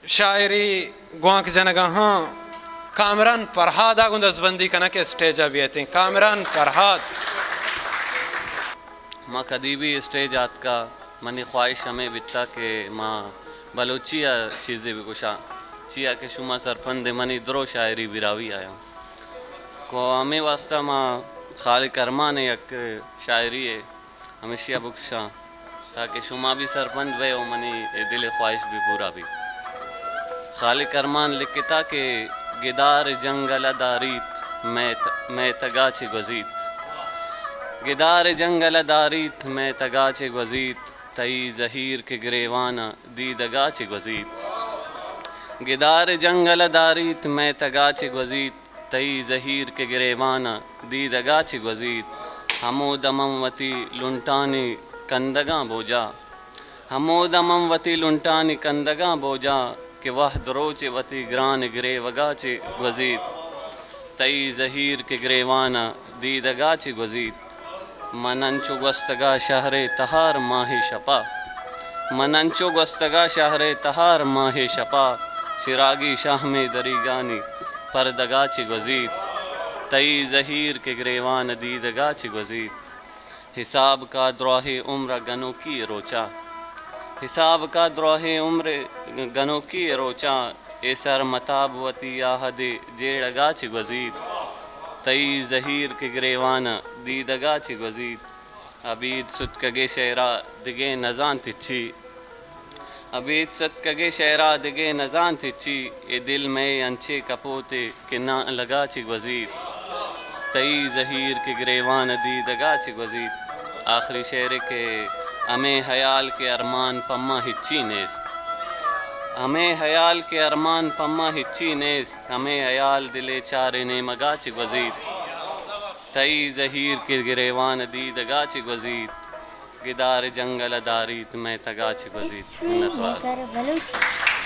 شاعری گوانک جنگا ہاں کامران فرہاد آگوند از بندی کنا کے اسٹیجا بیتے ہیں کامران فرہاد ماں کدی بھی اسٹیج آت کا منی خواہش ہمیں بتا کہ ماں بلوچیا چیزیں بھی کشا چیا کہ شما سرپند منی درو شاعری براوی آیا کو ہمیں واسطہ ماں خالق ارمان یک شاعری ہے ہمیشہ بکشاں تاکہ شما بھی سرپند بے و منی دل خواہش بھی پورا بھی خالق ارمان لکھتا کہ گدار جنگل داریت میں تگاچ گزیت گدار جنگل داریت میں تگاچ گزیت تئی زہیر کے گریوانہ دیدگاچ گزیت گدار جنگل داریت میں تگاچ گزیت تئی زہیر کے گریوانہ دیدگاچ گزیت ہمو دمم وتی لنٹانی کندگاں بوجا ہمو دمم وتی لنٹانی کندگاں بوجا کہ وہ دروچ وتی گران گرے وگاچ گزیت تئی زہیر کے گریوانہ دیدگاچ گزیت مننچو گستگا شہر تہار ماہ شپا مننچو گستگا شہر تہار ماہ شپا سراگی شاہ میں دریگانی پردگاچ گزیت تئی زہیر کے گریوان دیدگاچ گزیت حساب کا دروہ عمر گنو کی روچا حساب کا دروہ عمر گنو کی روچا اے سر متاب وتی آہد جیڑگاچ گزیت تئی زہیر کے گریوان دیدگاچ گزیت ابید ستکگے شعرا دگے نزان تچھی ابید ستکگے شعرا دگے نزان تچھی اے دل میں انچے کپوتے کہ نہ لگاچ گزیت تئی زہیر کے گریوان دیدگاچ گزیت آخری شعر کے ہمیں حیال کے ارمان پما ہچی نیست ہمیں حیال کے ارمان پما ہچی نیست ہمیں حیال دلے چارے نے مگاچ گزیت تئی زہیر کے گریوان دیدگاچ گزیت گدار جنگل داریت میں تگاچ گزیت History Maker Baluchi